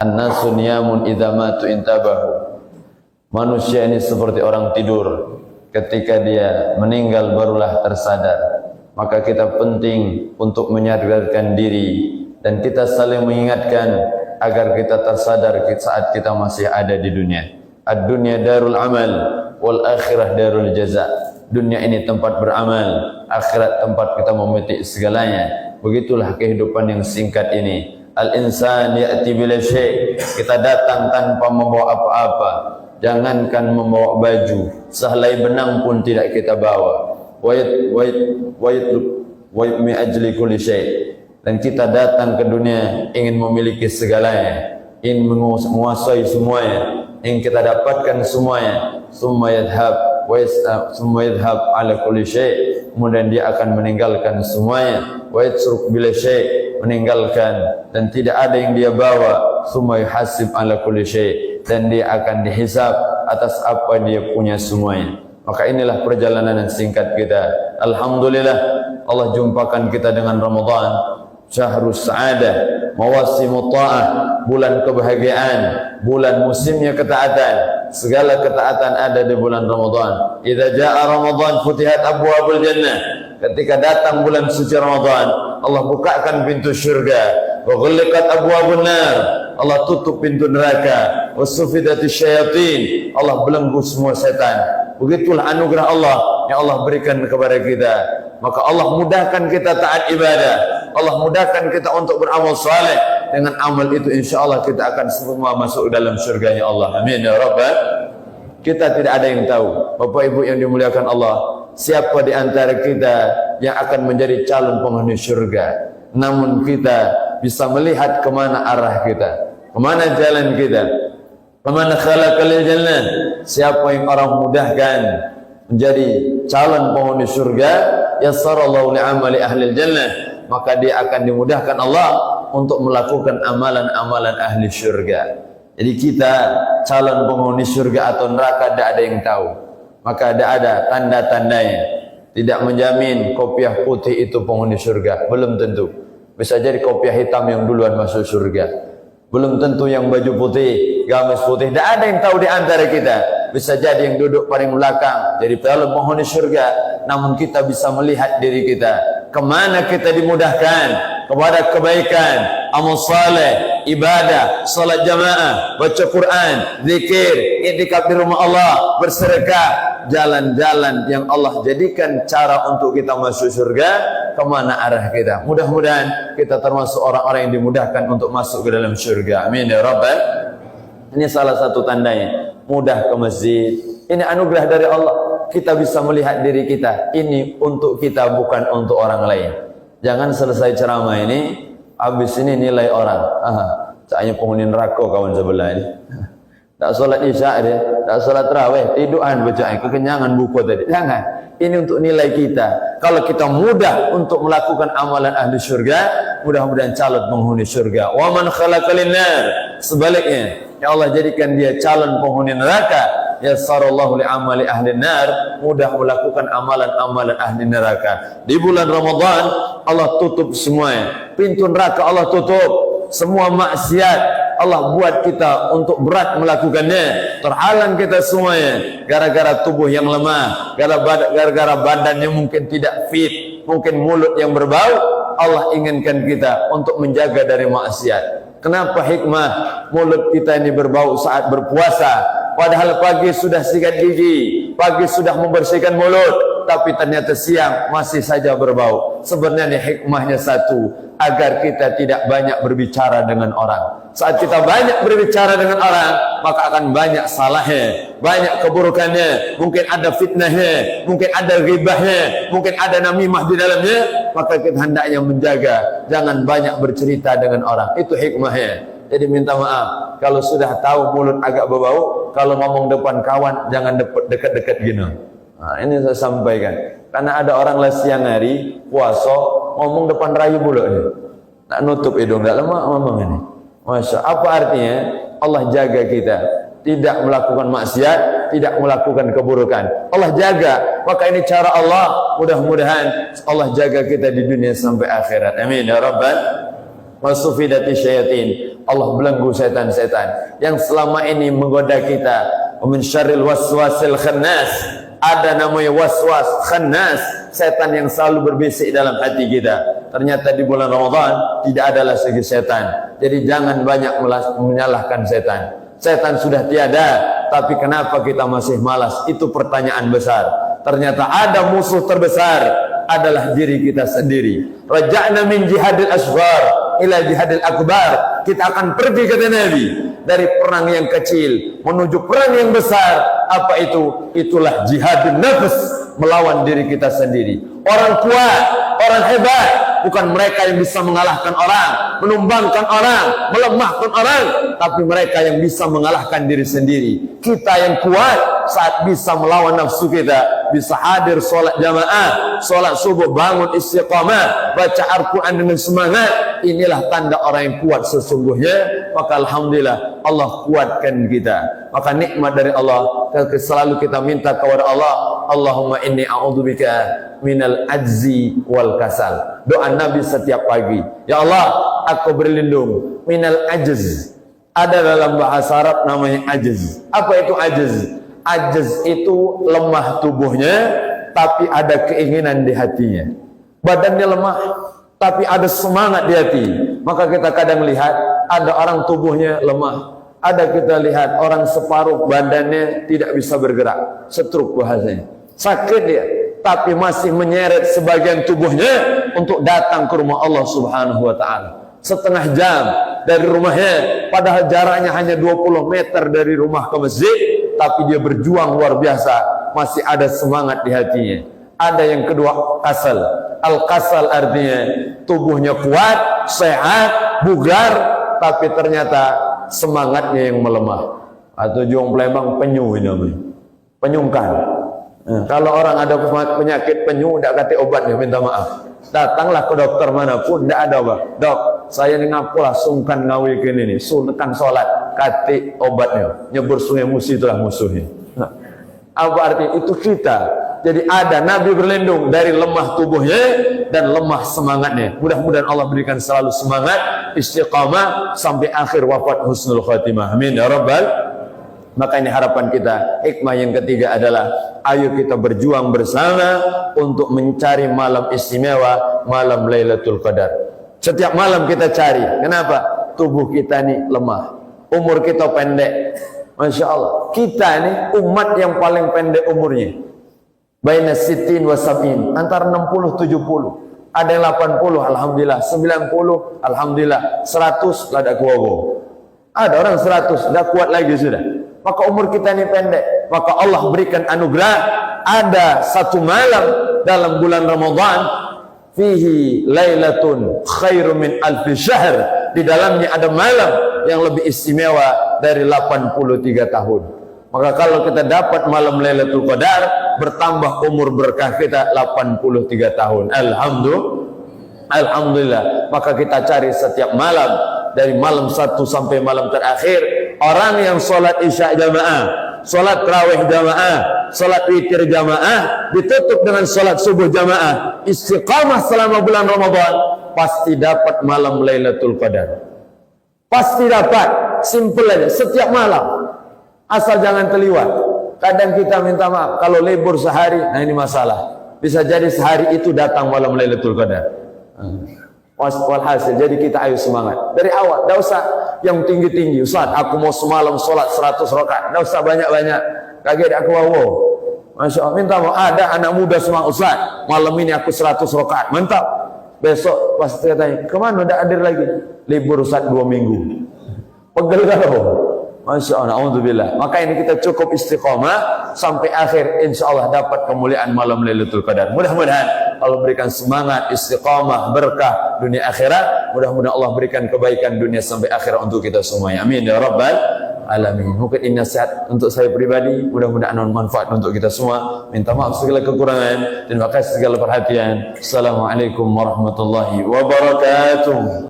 An-nasu niyamun idza matu intabahu. Manusia ini seperti orang tidur, ketika dia meninggal barulah tersadar. Maka kita penting untuk menyadarkan diri dan kita saling mengingatkan agar kita tersadar saat kita masih ada di dunia. Ad-dunya darul amal wal akhirah darul jaza. Dunia ini tempat beramal, akhirat tempat kita memetik segalanya. Begitulah kehidupan yang singkat ini. Al-insan ya'ti bila syai'. Kita datang tanpa membawa apa-apa. Jangankan membawa baju, sehelai benang pun tidak kita bawa. Wa mi ajli kulli syai'. Dan kita datang ke dunia ingin memiliki segalanya, ingin menguasai semuanya, ingin kita dapatkan semuanya. Summa yadhhab ala kulli syai'. Kemudian dia akan meninggalkan semuanya. Wa yatruk bila syai'. Meninggalkan dan tidak ada yang dia bawa. Summa yuhasib ala kulli syai'. Dan dia akan dihisab atas apa dia punya semuanya. Maka inilah perjalanan yang singkat kita. Alhamdulillah Allah jumpakan kita dengan Ramadan, syahrus sa'adah, mawasimut ta'ah, bulan kebahagiaan, bulan musimnya ketaatan. Segala ketaatan ada di bulan Ramadan. Idza jaa Ramadan futihat abwaabul jannah. Ketika datang bulan suci Ramadan, Allah bukakan pintu syurga. Wa ghulliqat abwaabun nar. Allah tutup pintu neraka. Wa sufidatis syayatin. Allah belenggu semua setan. Begitulah anugerah Allah yang Allah berikan kepada kita. Maka Allah mudahkan kita taat ibadah. Allah mudahkan kita untuk beramal saleh. Dengan amal itu insyaAllah kita akan semua masuk dalam syurganya Allah. Amin ya Rabbal. Kita tidak ada yang tahu, Bapak Ibu yang dimuliakan Allah, siapa di antara kita yang akan menjadi calon penghuni syurga. Namun kita bisa melihat kemana arah kita, kemana jalan kita, kemana khalaqal jannah. Siapa yang orang mudahkan menjadi calon penghuni surga, yassarallahu li'amali ahli jannah, maka dia akan dimudahkan Allah untuk melakukan amalan-amalan ahli surga. Jadi kita calon penghuni surga atau neraka tidak ada yang tahu. Maka ada tanda-tandanya. Tidak menjamin kopiah putih itu penghuni surga, belum tentu. Bisa jadi kopiah hitam yang duluan masuk surga. Belum tentu yang baju putih, gamis putih. Tidak ada yang tahu di antara kita. Bisa jadi yang duduk paling belakang jadi calon penghuni surga. Namun kita bisa melihat diri kita, kemana kita dimudahkan, kepada kebaikan, amal saleh, ibadah, salat jamaah, baca Quran, zikir, i'tikaf di rumah Allah, bersedekah, jalan-jalan yang Allah jadikan cara untuk kita masuk surga. Kemana arah kita? Mudah-mudahan kita termasuk orang-orang yang dimudahkan untuk masuk ke dalam surga. Amin ya Rabbal. Ini salah satu tandanya. Mudah ke masjid. Ini anugerah dari Allah. Kita bisa melihat diri kita. Ini untuk kita, bukan untuk orang lain. Jangan selesai ceramah ini, habis ini nilai orang. Saya penghuni neraka kawan sebelah ini. Tak solat isya dia, tak solat tarawih, tiduran baca kekenyangan buku tadi. Jangan. Ini untuk nilai kita. Kalau kita mudah untuk melakukan amalan ahli syurga, mudah-mudahan calon penghuni syurga. Wa man khalaqal nar. Sebaliknya, ya Allah jadikan dia calon penghuni neraka. Yassarallahu li'amali ahli nar, mudah melakukan amalan-amalan ahli neraka. Di bulan Ramadan Allah tutup semuanya. Pintu neraka Allah tutup. Semua maksiat Allah buat kita untuk berat melakukannya. Terhalang kita semuanya gara-gara tubuh yang lemah, gara-gara badannya mungkin tidak fit, mungkin mulut yang berbau. Allah inginkan kita untuk menjaga dari maksiat. Kenapa hikmah mulut kita ini berbau saat berpuasa? Padahal pagi sudah sikat gigi, pagi sudah membersihkan mulut, tapi ternyata siang masih saja berbau. Sebenarnya hikmahnya satu, agar kita tidak banyak berbicara dengan orang. Saat kita banyak berbicara dengan orang, maka akan banyak salahnya, banyak keburukannya, mungkin ada fitnahnya, mungkin ada ghibahnya, mungkin ada namimah di dalamnya. Maka kita hendaknya menjaga, jangan banyak bercerita dengan orang. Itu hikmahnya. Jadi minta maaf kalau sudah tahu mulut agak berbau, kalau ngomong depan kawan jangan dekat-dekat gini. Nah, ini saya sampaikan. Karena ada orang lah siang hari puasa ngomong depan rayu mulut ini. Nak nutup hidung, tak lemah ngomong ini. Masya, apa artinya? Allah jaga kita, tidak melakukan maksiat, tidak melakukan keburukan. Allah jaga. Maka ini cara Allah. Mudah-mudahan Allah jaga kita di dunia sampai akhirat. Amin ya Rabbal. wasufidati syayatin. Allah belenggu setan-setan yang selama ini menggoda kita. Wa min syarril waswasil khannas. Ada namanya waswas khannas, setan yang selalu berbisik dalam hati kita. Ternyata di bulan Ramadan tidak ada lagi setan. Jadi jangan banyak menyalahkan setan. Setan sudah tiada, tapi kenapa kita masih malas? Itu pertanyaan besar. Ternyata ada musuh terbesar adalah diri kita sendiri. Raja'na min jihadil asghar ila jihadil akbar. Kita akan pergi kata Nabi, dari perang yang kecil menuju perang yang besar. Apa itu? Itulah jihadun nafs, melawan diri kita sendiri. Orang kuat, orang hebat bukan mereka yang bisa mengalahkan orang, menumbangkan orang, melemahkan orang, tapi mereka yang bisa mengalahkan diri sendiri. Kita yang kuat saat bisa melawan nafsu kita, bisa hadir sholat jamaah, sholat subuh, bangun istiqamah, baca Al-Quran dengan semangat. Inilah tanda orang yang kuat sesungguhnya. Maka alhamdulillah Allah kuatkan kita. Maka nikmat dari Allah, selalu kita minta kepada Allah, Allahumma inni a'udzubika minal ajzi wal kasal. Doa Nabi setiap pagi, ya Allah, aku berlindung minal ajz. Ada dalam bahasa Arab namanya ajz. Apa itu ajz? Ajz itu lemah tubuhnya, tapi ada keinginan di hatinya. Badannya lemah, tapi ada semangat di hati. Maka kita kadang lihat ada orang tubuhnya lemah, ada kita lihat orang separuh badannya tidak bisa bergerak, stroke bahasanya, sakit dia, tapi masih menyeret sebagian tubuhnya untuk datang ke rumah Allah Subhanahu wa ta'ala. Setengah jam dari rumahnya, padahal jaraknya hanya 20 meter dari rumah ke masjid, tapi dia berjuang luar biasa, masih ada semangat di hatinya. Ada yang kedua, kasal. Al-kasal artinya tubuhnya kuat, sehat, bugar, tapi ternyata semangatnya yang melemah. Atau juang Palembang penyu ini namanya, penyungkan. Kalau orang ada penyakit penyu, tidak kata obatnya, minta maaf. Datanglah ke dokter manapun, tidak ada obat. Dok, saya ini ngapulah sungkan ngawikin ini, sunkan sholat, kata obatnya, nyebur sungai Musi, itulah musuhnya. Nah, apa arti itu? Kita jadi ada Nabi berlindung dari lemah tubuhnya dan lemah semangatnya. Mudah-mudahan Allah berikan selalu semangat, istiqamah sampai akhir wafat husnul khatimah. Amin ya rabbal. Maka ini harapan kita. Hikmah yang ketiga adalah ayo kita berjuang bersama untuk mencari malam istimewa, malam Lailatul Qadar. Setiap malam kita cari. Kenapa? Tubuh kita ini lemah, umur kita pendek. Masya Allah, kita ini umat yang paling pendek umurnya. Baina sittin wa sab'in, antara 60 70. Ada yang 80 alhamdulillah, 90 alhamdulillah, 100 lada kuwawo. Ada orang 100 dah kuat lagi sudah. Maka umur kita ini pendek. Maka Allah berikan anugerah, ada satu malam dalam bulan Ramadan, fihi lailatun khairu min alfi syahr. Di dalamnya ada malam yang lebih istimewa dari 83 tahun. Maka kalau kita dapat malam Lailatul Qadar, bertambah umur berkah kita 83 tahun. Alhamdulillah. Maka kita cari setiap malam, dari malam 1 sampai malam terakhir. Orang yang sholat isya jamaah, sholat tarawih jamaah, sholat witir jamaah, ditutup dengan sholat subuh jamaah, istiqamah selama bulan Ramadan, pasti dapat malam Lailatul Qadar. Pasti dapat. Simple aja, setiap malam. Asal jangan terliwat. Kadang kita minta maaf kalau libur sehari, nah ini masalah. Bisa jadi sehari itu datang malam Lailatul Qadar. Walhasil, jadi kita ayo semangat dari awal. Tidak usah yang tinggi-tinggi. Ustaz, aku mau semalam sholat 100 rakaat. Tidak usah banyak-banyak. Kaget aku wow. Masya Allah, minta maaf. Ada anak muda semua, Ustaz, malam ini aku 100 rakaat. Mantap. Besok pasti katanya, kemana udah hadir lagi? Libur Ustaz 2 minggu. Pegel kalau. Masya Allah, alhamdulillah. Maka ini kita cukup istiqomah sampai akhir, insya Allah dapat kemuliaan malam Lailatul Qadar. Mudah-mudahan Allah berikan semangat, istiqomah, berkah dunia akhirat. Mudah-mudahan Allah berikan kebaikan dunia sampai akhirat untuk kita semuanya. Amin ya rabbal alamin. Mungkin ini nasihat untuk saya pribadi, mudah-mudahan manfaat untuk kita semua. Minta maaf segala kekurangan, terima kasih segala perhatian. Assalamualaikum warahmatullahi wabarakatuh.